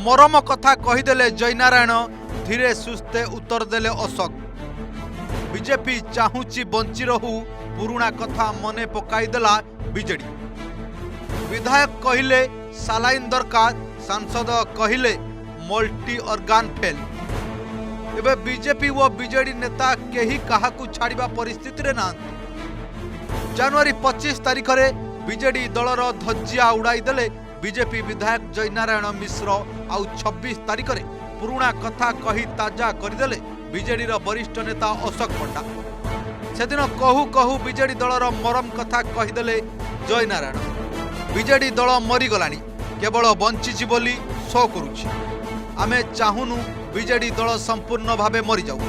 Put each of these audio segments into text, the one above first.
मरम कथा कहीदेले जयनारायण धीरे सुस्ते उत्तर देले अशोक। बीजेपी चाहूची बंची रहू पुराणा कथा मने पकाईदेला बीजेडी। विधायक कहिले सालाइन दरकार, सांसद कहिले मल्टी ऑर्गान फेल। एबे बीजेपी व बीजेडी नेता केही काहाकू छाड़िबा परिस्थिति रे ना। जनवरी 25 तारिख रे बीजेडी दलर धज्जिया उड़ाई देले बीजेपी विधायक जयनारायण मिश्र। आउ 26 तारिख रे पुराणा कथा कही ताजा करदेले बीजेडी वरिष्ठ नेता अशोक पंडा। सेदिन कहू कहू बीजेडी दलर मरम कथा कहीदेले जयनारायण। बीजेडी दल मरीगलानी, केवल बंची बोली शो करुछि। आमे चाहुनु बीजेडी दल संपूर्ण भावे मरी जाऊ,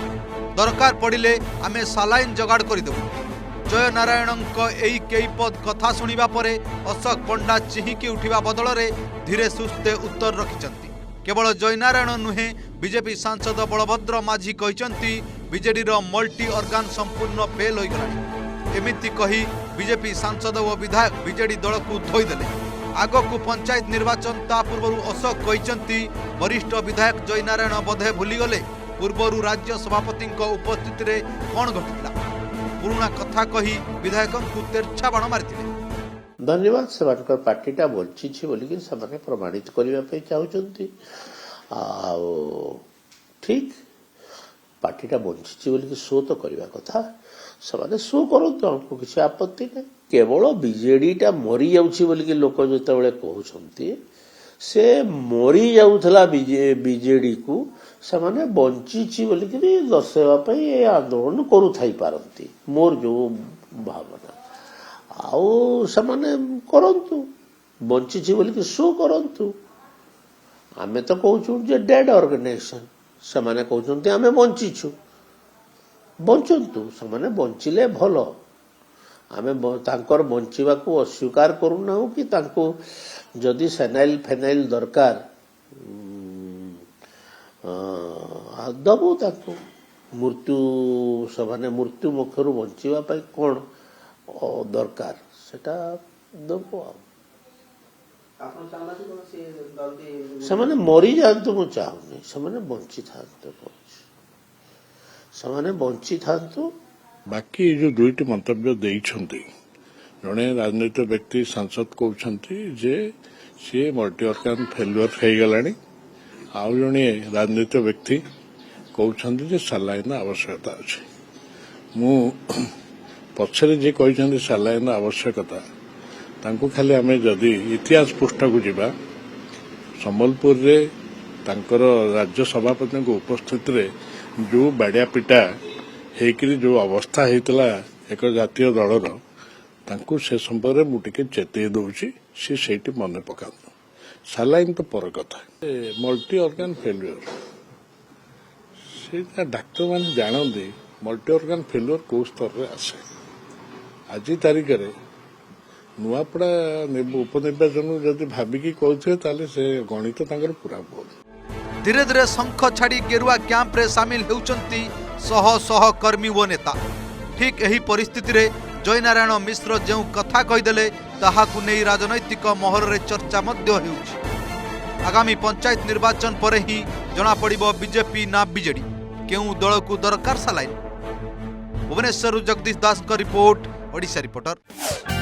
दरकार पड़िले आमे सालाइन जगाड़ करदेबु। जयनारायण एई केईपद कथा शुणिबा परे अशोक पंडा चिहिकी उठिबा बदल रे धीरे सुस्ते उत्तर रखिचंती। केवल जयनारायण नुहे, बीजेपी सांसद बलभद्र माझी कहिचंती बीजेडी रो मल्टी ऑर्गान संपूर्ण फेल होई गलानी। एमिति कही बीजेपी सांसद व विधायक बीजेडी दल को धोई देले। आगकू पंचायत निर्वाचन ता पूर्व अशोक कहिचंती वरिष्ठ विधायक जयनारायण बोधे भूलीगले पूर्वर राज्य सभापति उपस्थिति रे कौन घटिला। पुराणा कथा कही विधायक को तेरछा बाण मारिथिले। धन्यवाद। से पार्टीटा बंची बोलिकी से प्रमाणित करने चाहते। ठीक पार्टीटा बंची बोलिकी शो तो करने कथा, से शो करते, हमको किसी आपत्ति नहीं। केवल बीजेडीटा मरी जाऊँगी बोलिकी लोक जो कहते से मरी जाऊला बीजेडी को से बंची बोलिकी दर्शाइवाई आंदोलन करुथाई पारती। मोर जो भावना आउ से करतु बंची बोलिकी शो करतु। आमे तो कहूँ जे डेड ऑर्गेनाइजेशन, से कहते आमे बंचीछु, बंचतु से बंचिले भल। आमे तांकर बंचिबा को अस्वीकार करूना कि तांको जदि सेनाइल फेनाइल दरकार दबु ताको मृत्यु से मृत्यु मुखर बंचिबा पाई कौन दरकार सेटा दबु। से मरी जातु मु चाहूनी, से बंची था, से बंची था। बाकी जो दुईटी मंतव्य देइछंती, जड़े राजनीतिक व्यक्ति सांसद कहते जे सी मल्टी ऑर्गान फेल्युअर हो गलानी, आउ जड़े राजनीतिक व्यक्ति कहते जे सालाइन आवश्यकता अच्छे। मु पछरे जे कहते सालाइन आवश्यकता तांको खाली आमे जदि इतिहास पृष्ठ को जीवा, संबलपुर रे तांकर राज्य सभापति उपस्थित रे जो बाड़िया पिटा हेकरी जो अवस्था होता एक जातीय दलर तांको से संपर्क में मुझे चेतई दूसरी से मन पका। सालाइन तो पर कथा, मल्टी ऑर्गान फेल्युअर से डाक्तर मान जानते मल्टी ऑर्गान फेल्युअर कौ स्तर में आसे। आज तारिख में नुआपड़ा उपनिर्वाचन जदि भाविकी कहते से गणित पूरा भूल। धीरे धीरे शंख छाड़ी गेरुआ कैंप रे सामिल होउचंती सह सह कर्मी व नेता। ठीक यही परिस्थिति रे जयनारायण मिश्र जो कथा कहीदेले ताहाकु नै राजनैतिक महल रे चर्चा मध्य हेउछि। आगामी पंचायत निर्वाचन पर ही जना पड़िबो बीजेपी ना बीजेडी, केउ दल को दरकार सालाइन। भुवनेश्वर जगदीश दास का रिपोर्ट, ओडिशा रिपोर्टर।